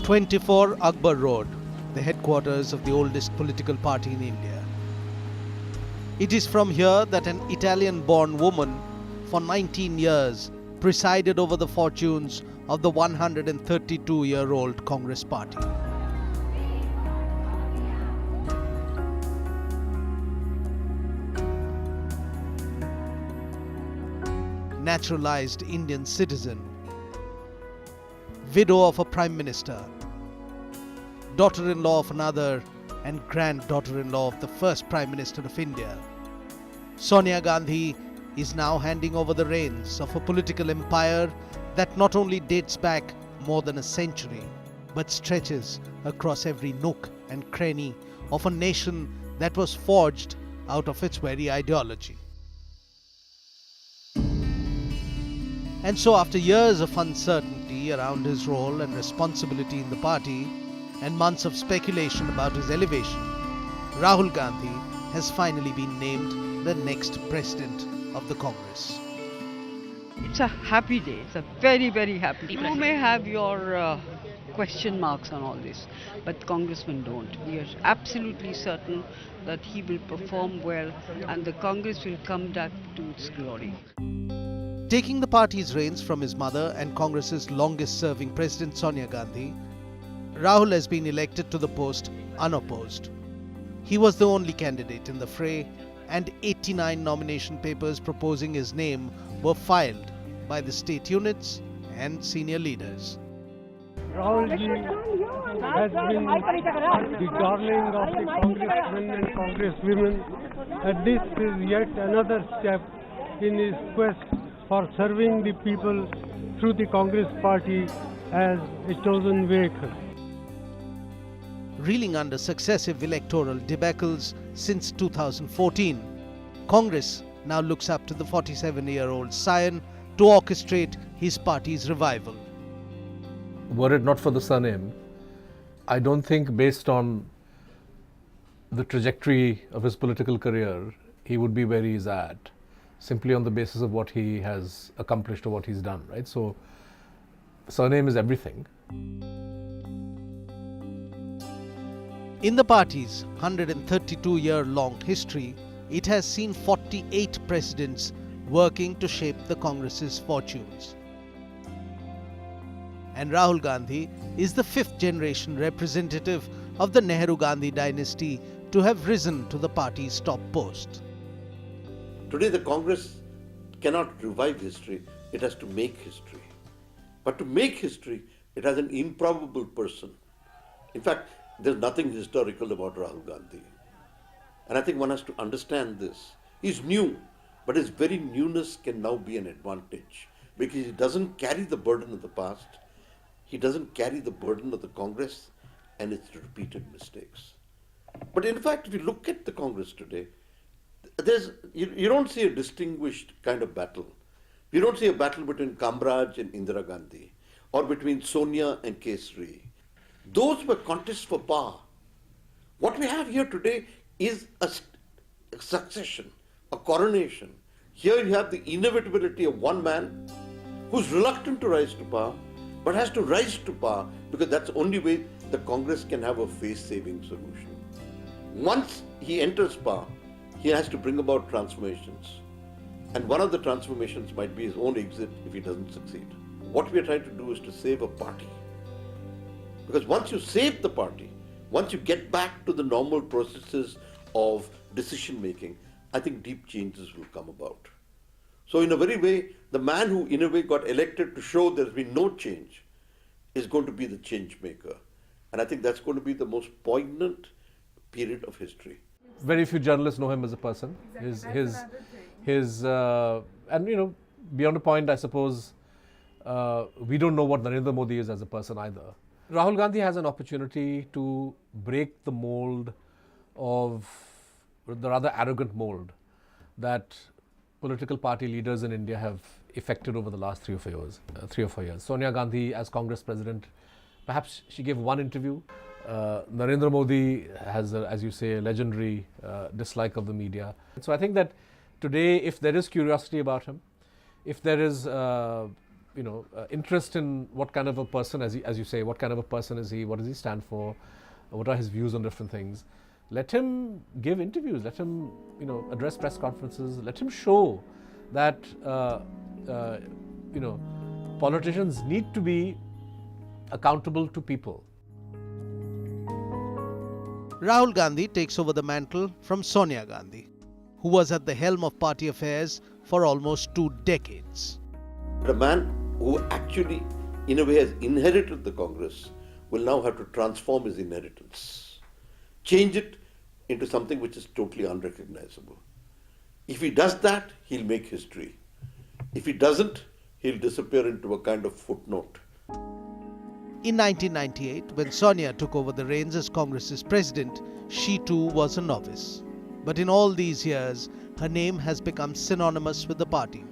24 Akbar Road, the headquarters of the oldest political party in India. It is from here that an Italian-born woman for 19 years presided over the fortunes of the 132-year-old Congress party. Naturalized Indian citizen, widow of a prime minister, daughter-in-law of another and granddaughter-in-law of the first Prime Minister of India, Sonia Gandhi is now handing over the reins of a political empire that not only dates back more than a century, but stretches across every nook and cranny of a nation that was forged out of its very ideology. And so, after years of uncertainty around his role and responsibility in the party, and months of speculation about his elevation, Rahul Gandhi has finally been named the next president of the Congress. It's a happy day. It's a very, very happy day. You may have your question marks on all this, but congressmen don't. We are absolutely certain that he will perform well and the Congress will come back to its glory. Taking the party's reins from his mother and Congress's longest-serving president Sonia Gandhi, Rahul has been elected to the post unopposed. He was the only candidate in the fray, and 89 nomination papers proposing his name were filed by the state units and senior leaders. Rahul ji has been the darling of the congressmen and congresswomen, and this is yet another step in his quest for serving the people through the Congress party as a chosen vehicle. Reeling under successive electoral debacles since 2014, Congress now looks up to the 47-year-old scion to orchestrate his party's revival. Were it not for the surname, I don't think, based on the trajectory of his political career, he would be where he is at, simply on the basis of what he has accomplished or what he's done, right? So, surname is everything. In the party's 132-year-long history, it has seen 48 presidents working to shape the Congress's fortunes. And Rahul Gandhi is the fifth-generation representative of the Nehru-Gandhi dynasty to have risen to the party's top post. Today the Congress cannot revive history, it has to make history. But to make history, it has an improbable person. In fact, there's nothing historical about Rahul Gandhi. And I think one has to understand this. He's new, but his very newness can now be an advantage because he doesn't carry the burden of the past. He doesn't carry the burden of the Congress and its repeated mistakes. But in fact, if you look at the Congress today, you don't see a distinguished kind of battle. You don't see a battle between Kamraj and Indira Gandhi or between Sonia and Kesri. Those were contests for power. What we have here today is a succession, a coronation. Here you have the inevitability of one man who's reluctant to rise to power, but has to rise to power because that's the only way the Congress can have a face-saving solution. Once he enters power, he has to bring about transformations. And one of the transformations might be his own exit if he doesn't succeed. What we are trying to do is to save a party. Because once you save the party, once you get back to the normal processes of decision making, I think deep changes will come about. So in a very way, the man who in a way got elected to show there's been no change is going to be the change maker. And I think that's going to be the most poignant period of history. Very few journalists know him as a person. And beyond a point, I suppose, we don't know what Narendra Modi is as a person either. Rahul Gandhi has an opportunity to break the mold of the rather arrogant mold that political party leaders in India have effected over the last 3 or 4 years. Sonia Gandhi as Congress president, perhaps she gave one interview. Narendra Modi has, as you say, a legendary dislike of the media. So I think that today, if there is curiosity about him, if there is interest in what kind of a person, as you say, what kind of a person is he, what does he stand for, what are his views on different things. Let him give interviews, let him address press conferences, let him show that politicians need to be accountable to people. Rahul Gandhi takes over the mantle from Sonia Gandhi, who was at the helm of party affairs for almost 2 decades. A man who actually, in a way, has inherited the Congress will now have to transform his inheritance, change it into something which is totally unrecognizable. If he does that, he'll make history. If he doesn't, he'll disappear into a kind of footnote. In 1998, when Sonia took over the reins as Congress's president, she too was a novice. But in all these years, her name has become synonymous with the party.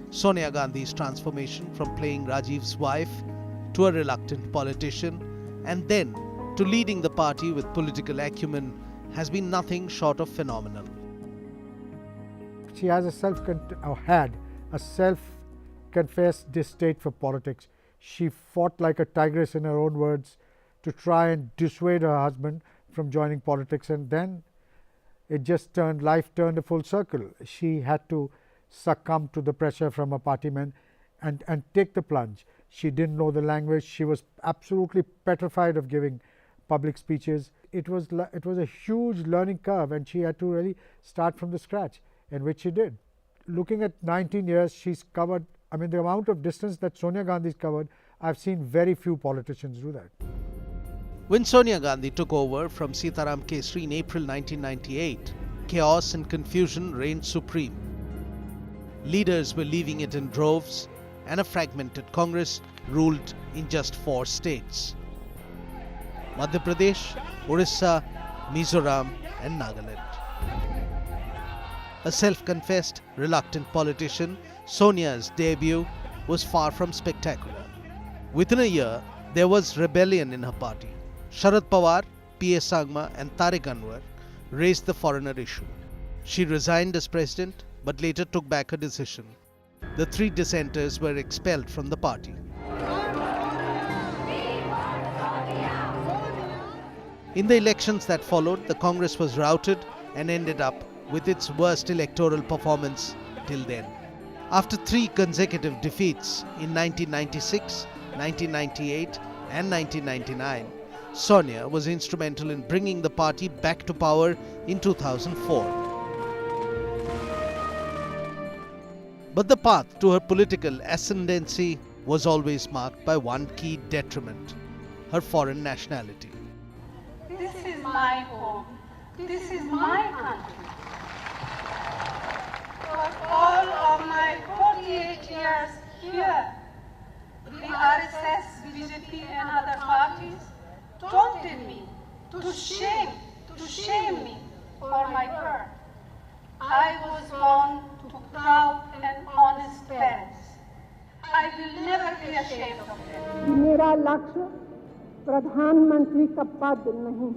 Sonia Gandhi's transformation from playing Rajiv's wife to a reluctant politician and then to leading the party with political acumen has been nothing short of phenomenal. She has had a self-confessed distaste for politics. She fought like a tigress, in her own words, to try and dissuade her husband from joining politics, and then life turned a full circle. She had to succumb to the pressure from her party men and take the plunge. She didn't know the language. She was absolutely petrified of giving public speeches. It was a huge learning curve, and she had to really start from the scratch, and which she did. Looking at 19 years, she's covered, the amount of distance that Sonia Gandhi's covered, I've seen very few politicians do that. When Sonia Gandhi took over from Sitaram Kesri in April 1998, chaos and confusion reigned supreme. Leaders were leaving it in droves, and a fragmented Congress ruled in just 4 states: Madhya Pradesh, Orissa, Mizoram and Nagaland. A self-confessed, reluctant politician, Sonia's debut was far from spectacular. Within a year, there was rebellion in her party. Sharad Pawar, P.A. Sangma and Tariq Anwar raised the foreigner issue. She resigned as president but later took back her decision. The 3 dissenters were expelled from the party. In the elections that followed, the Congress was routed and ended up with its worst electoral performance till then. After 3 consecutive defeats in 1996, 1998 and 1999, Sonia was instrumental in bringing the party back to power in 2004. But the path to her political ascendancy was always marked by one key detriment: her foreign nationality. This is my home. This is my country. For all of my 48 years here, the RSS, BJP and other parties taunted me to shame me for my birth. I was born to proud and honest parents. I will never be ashamed of it. मेरा लक्ष्य प्रधानमंत्री का पद नहीं.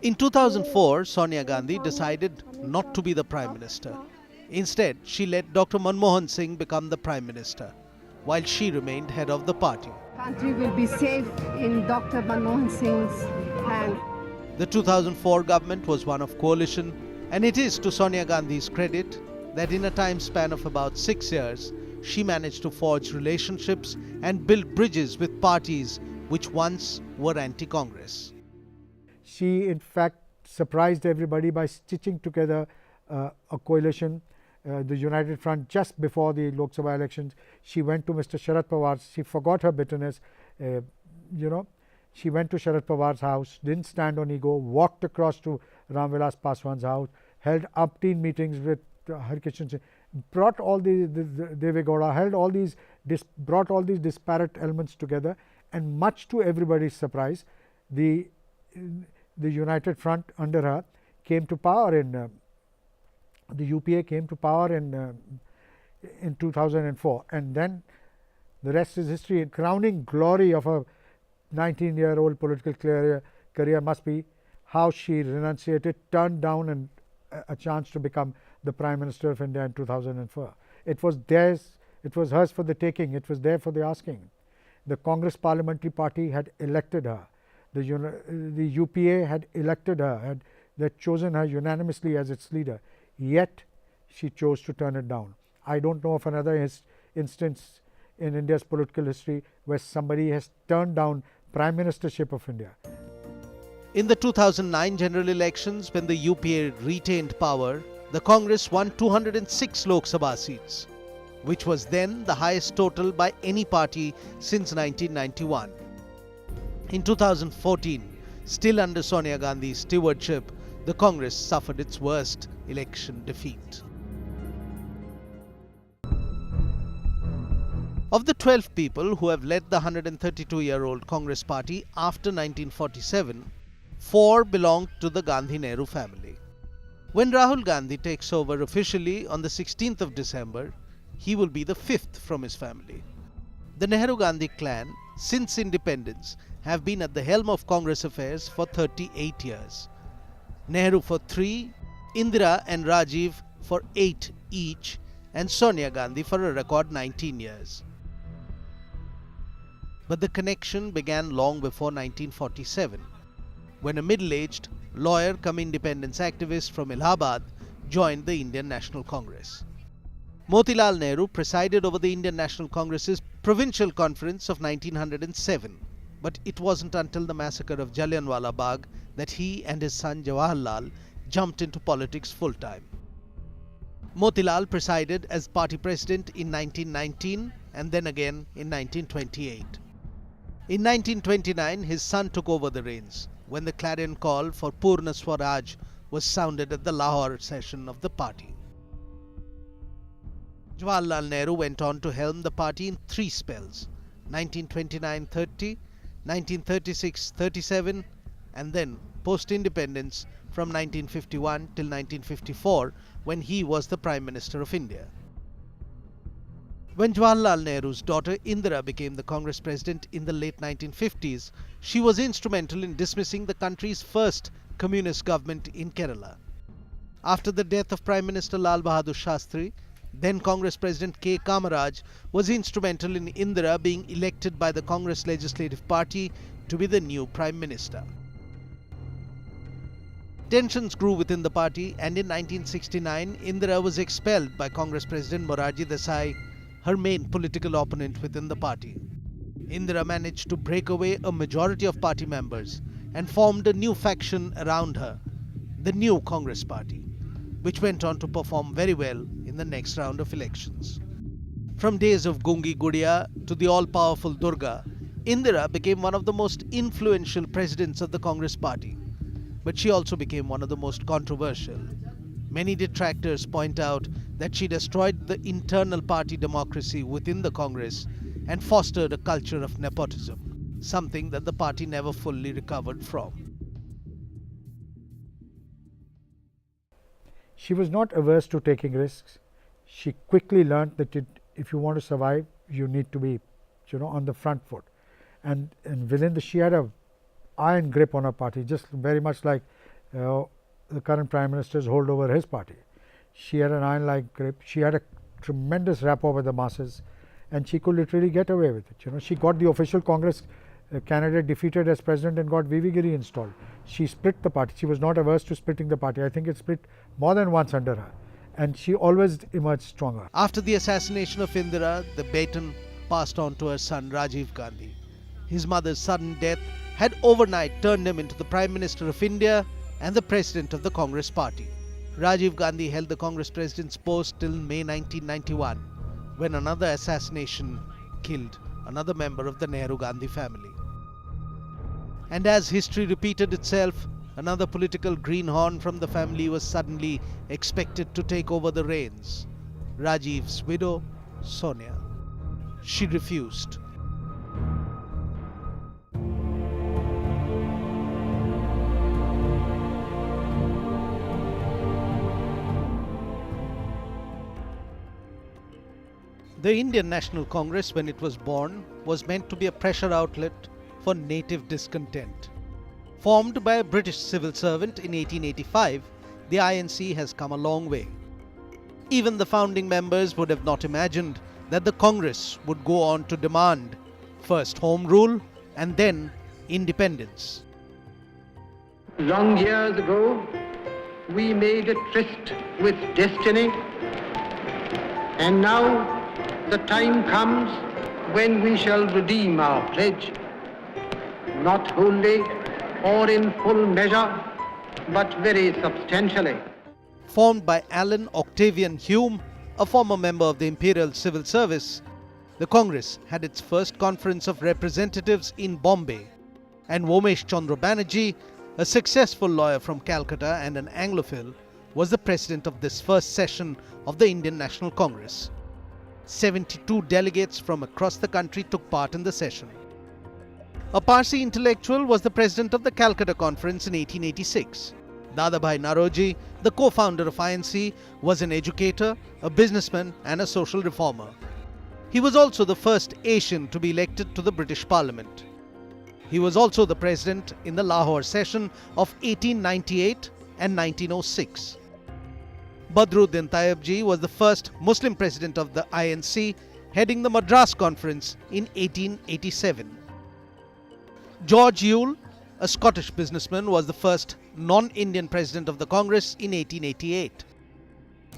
In 2004, Sonia Gandhi decided not to be the Prime Minister. Instead, she let Dr. Manmohan Singh become the Prime Minister, while she remained head of the party. Country will be safe in Dr. Manmohan Singh's hands. The 2004 government was one of coalition, and it is to Sonia Gandhi's credit that in a time span of about 6 years, she managed to forge relationships and build bridges with parties which once were anti-Congress. She, in fact, surprised everybody by stitching together a coalition, the United Front, just before the Lok Sabha elections. She went to Mr. Sharad Pawar. She forgot her bitterness. She went to Sharad Pawar's house, didn't stand on ego, walked across to Ram Vilas Paswan's house, held umpteen meetings with Harkishan Singh, brought all the Deve Gowda, brought all these disparate elements together, and much to everybody's surprise, the United Front under her came to power in the UPA came to power in 2004, and then the rest is history. Crowning glory of a 19-year-old political career must be how she renunciated, turned down a chance to become the Prime Minister of India in 2004. It It was hers for the taking. It was there for the asking. The Congress Parliamentary Party had elected her. The UPA had elected her, had chosen her unanimously as its leader. Yet, she chose to turn it down. I don't know of another instance in India's political history where somebody has turned down Prime Ministership of India. In the 2009 general elections, when the UPA retained power, the Congress won 206 Lok Sabha seats, which was then the highest total by any party since 1991. In 2014, still under Sonia Gandhi's stewardship, the Congress suffered its worst election defeat. Of the 12 people who have led the 132-year-old Congress party after 1947, 4 belonged to the Gandhi-Nehru family. When Rahul Gandhi takes over officially on the 16th of December, he will be the 5th from his family. The Nehru-Gandhi clan, since independence, have been at the helm of Congress affairs for 38 years. Nehru for 3, Indira and Rajiv for 8 each, and Sonia Gandhi for a record 19 years. But the connection began long before 1947, when a middle-aged lawyer-cum-independence activist from Allahabad joined the Indian National Congress. Motilal Nehru presided over the Indian National Congress's Provincial Conference of 1907, but it wasn't until the massacre of Jallianwala Bagh that he and his son Jawaharlal jumped into politics full-time. Motilal presided as party president in 1919 and then again in 1928. In 1929, his son took over the reins when the clarion call for Purna Swaraj was sounded at the Lahore session of the party. Jawaharlal Nehru went on to helm the party in 3 spells, 1929-30, 1936-37, and then post-independence from 1951 till 1954, when he was the Prime Minister of India. When Jawaharlal Nehru's daughter Indira became the Congress president in the late 1950s, she was instrumental in dismissing the country's first communist government in Kerala. After the death of Prime Minister Lal Bahadur Shastri, then Congress President K. Kamaraj was instrumental in Indira being elected by the Congress Legislative Party to be the new Prime Minister. Tensions grew within the party, and in 1969, Indira was expelled by Congress President Morarji Desai, her main political opponent within the party. Indira managed to break away a majority of party members and formed a new faction around her, the New Congress Party, which went on to perform very well in the next round of elections. From days of Gungi Gudiya to the all-powerful Durga, Indira became one of the most influential presidents of the Congress Party, but she also became one of the most controversial. Many detractors point out that she destroyed the internal party democracy within the Congress and fostered a culture of nepotism, something that the party never fully recovered from. She was not averse to taking risks. She quickly learned that if you want to survive, you need to be, on the front foot. And she had a iron grip on her party, just very much like the current Prime Minister's hold over his party. She had an iron-like grip. She had a tremendous rapport with the masses, and she could literally get away with it. She got the official Congress candidate defeated as president and got V.V. Giri installed. She split the party. She was not averse to splitting the party. I think it split more than once under her, and she always emerged stronger. After the assassination of Indira, the baton passed on to her son Rajiv Gandhi. His mother's sudden death had overnight turned him into the Prime Minister of India and the President of the Congress Party. Rajiv Gandhi held the Congress President's post till May 1991, when another assassination killed another member of the Nehru-Gandhi family. And as history repeated itself, another political greenhorn from the family was suddenly expected to take over the reins. Rajiv's widow, Sonia. She refused. The Indian National Congress, when it was born, was meant to be a pressure outlet for native discontent. Formed by a British civil servant in 1885, the INC has come a long way. Even the founding members would have not imagined that the Congress would go on to demand first Home Rule and then independence. Long years ago, we made a tryst with destiny, and now the time comes when we shall redeem our pledge, not wholly or in full measure, but very substantially. Formed by Alan Octavian Hume, a former member of the Imperial Civil Service, the Congress had its first conference of representatives in Bombay, and Vomesh Chandra Banerjee, a successful lawyer from Calcutta and an Anglophile, was the president of this first session of the Indian National Congress. 72 delegates from across the country took part in the session. A Parsi intellectual was the president of the Calcutta Conference in 1886. Dadabhai Naroji, the co-founder of INC, was an educator, a businessman and a social reformer. He was also the first Asian to be elected to the British Parliament. He was also the president in the Lahore session of 1898 and 1906. Badruddin Tayyibji was the first Muslim president of the INC, heading the Madras Conference in 1887. George Yule, a Scottish businessman, was the first non-Indian president of the Congress in 1888.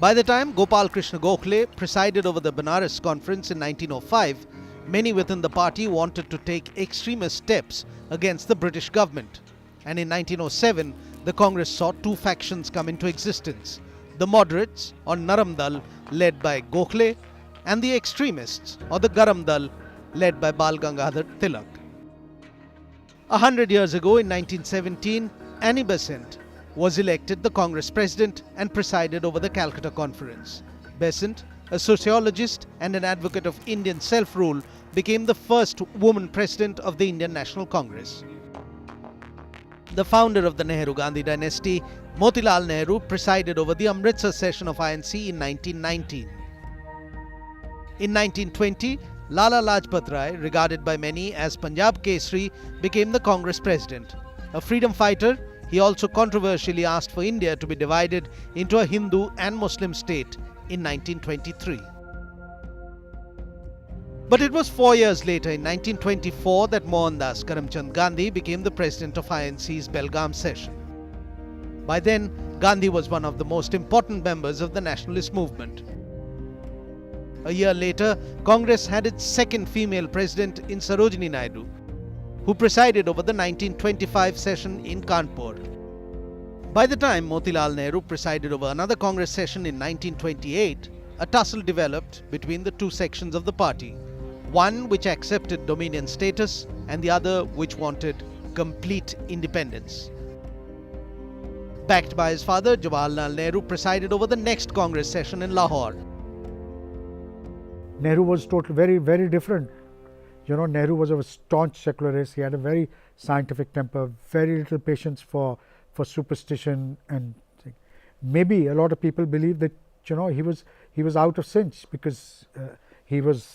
By the time Gopal Krishna Gokhale presided over the Benares Conference in 1905, many within the party wanted to take extremist steps against the British government. And in 1907, the Congress saw two factions come into existence: the moderates or Naram Dal, led by Gokhale, and the extremists or the Garam Dal, led by Bal Gangadhar Tilak. 100 years ago in 1917, Annie Besant was elected the Congress president and presided over the Calcutta Conference. Besant, a sociologist and an advocate of Indian self-rule, became the first woman president of the Indian National Congress. The founder of the Nehru-Gandhi dynasty, Motilal Nehru, presided over the Amritsar session of INC in 1919. In 1920, Lala Lajpat Rai, regarded by many as Punjab Kesri, became the Congress president. A freedom fighter, he also controversially asked for India to be divided into a Hindu and Muslim state in 1923. But it was 4 years later, in 1924, that Mohandas Karamchand Gandhi became the president of INC's Belgaum session. By then, Gandhi was one of the most important members of the nationalist movement. A year later, Congress had its second female president in Sarojini Naidu, who presided over the 1925 session in Kanpur. By the time Motilal Nehru presided over another Congress session in 1928, a tussle developed between the two sections of the party, one which accepted dominion status and the other which wanted complete independence. Backed by his father, Jawaharlal Nehru presided over the next Congress session in Lahore. Nehru was totally very different. You know, Nehru was a staunch secularist. He had a very scientific temper, very little patience for superstition, and maybe a lot of people believe that, you know, he was out of sync because he had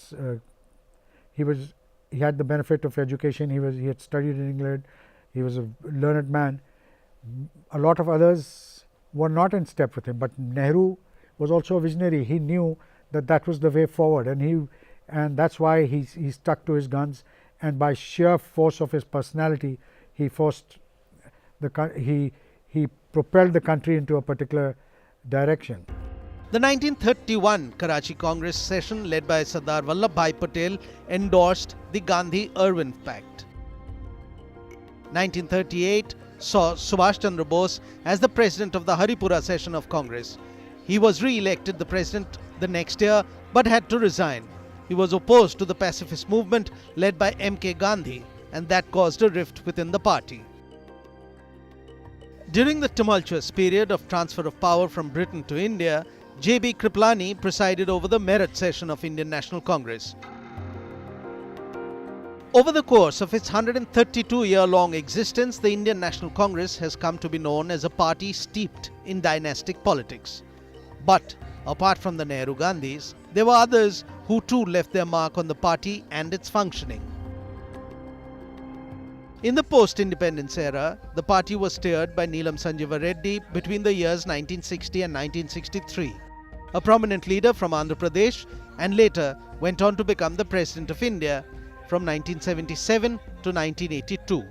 the benefit of education. He had studied in England. He was a learned man. A lot of others were not in step with him, but Nehru was also a visionary. He knew that was the way forward, and that's why he stuck to his guns, and by sheer force of his personality, he propelled the country into a particular direction. The 1931 Karachi Congress session, led by Sardar Vallabhbhai Patel, endorsed the Gandhi-Irwin Pact. 1938 saw Subhash Chandra Bose as the president of the Haripura session of Congress. He was re-elected the president the next year, but had to resign. He was opposed to the pacifist movement led by M.K. Gandhi, and that caused a rift within the party. During the tumultuous period of transfer of power from Britain to India, J.B. Kriplani presided over the Meerut session of Indian National Congress. Over the course of its 132-year-long existence, the Indian National Congress has come to be known as a party steeped in dynastic politics. But apart from the Nehru-Gandhis, there were others who too left their mark on the party and its functioning. In the post-independence era, the party was steered by Neelam Sanjeeva Reddy between the years 1960 and 1963. a prominent leader from Andhra Pradesh, and later went on to become the President of India from 1977 to 1982.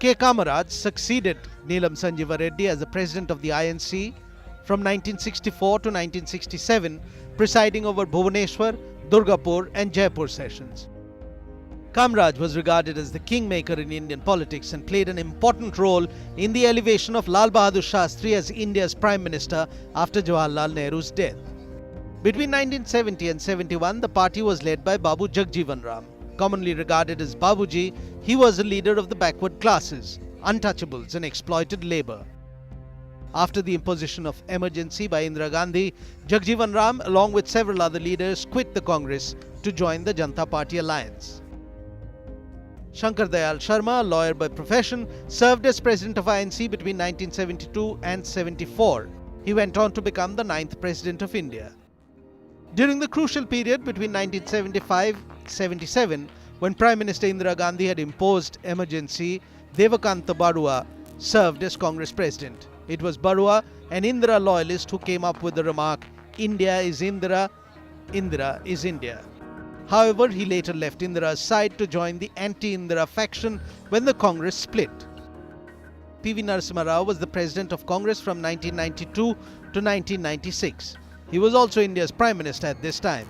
K. Kamaraj succeeded Neelam Sanjeeva Reddy as the President of the INC from 1964 to 1967, presiding over Bhubaneswar, Durgapur and Jaipur sessions. Kamaraj was regarded as the kingmaker in Indian politics and played an important role in the elevation of Lal Bahadur Shastri as India's Prime Minister after Jawaharlal Nehru's death. Between 1970 and 71, the party was led by Babu Jagjeevan Ram. Commonly regarded as Babuji, he was a leader of the backward classes, untouchables and exploited labour. After the imposition of emergency by Indira Gandhi, Jagjeevan Ram, along with several other leaders, quit the Congress to join the Janata Party alliance. Shankar Dayal Sharma, a lawyer by profession, served as President of INC between 1972 and 74. He went on to become the 9th President of India. During the crucial period between 1975-77, when Prime Minister Indira Gandhi had imposed emergency, Devakanta Barua served as Congress President. It was Barua, an Indira loyalist, who came up with the remark, "India is Indira, Indira is India." However, he later left Indira's side to join the anti-Indira faction when the Congress split. P.V. Narasimha Rao was the President of Congress from 1992 to 1996. He was also India's Prime Minister at this time.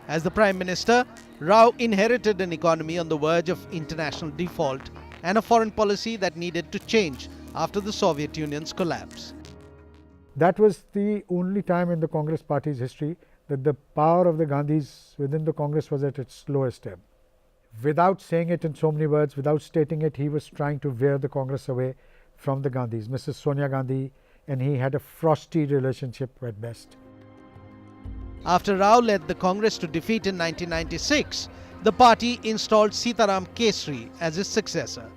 As the Prime Minister, Rao inherited an economy on the verge of international default and a foreign policy that needed to change after the Soviet Union's collapse. That was the only time in the Congress party's history that the power of the Gandhis within the Congress was at its lowest ebb. Without saying it in so many words, without stating it, he was trying to veer the Congress away from the Gandhis, Mrs. Sonia Gandhi, and he had a frosty relationship at best. After Rao led the Congress to defeat in 1996, the party installed Sitaram Kesri as his successor.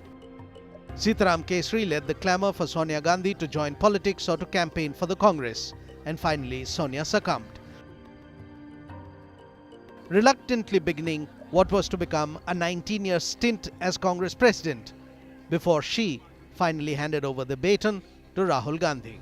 Sitaram Kesri led the clamour for Sonia Gandhi to join politics or to campaign for the Congress, and finally Sonia succumbed, reluctantly beginning what was to become a 19-year stint as Congress President, before she finally handed over the baton to Rahul Gandhi.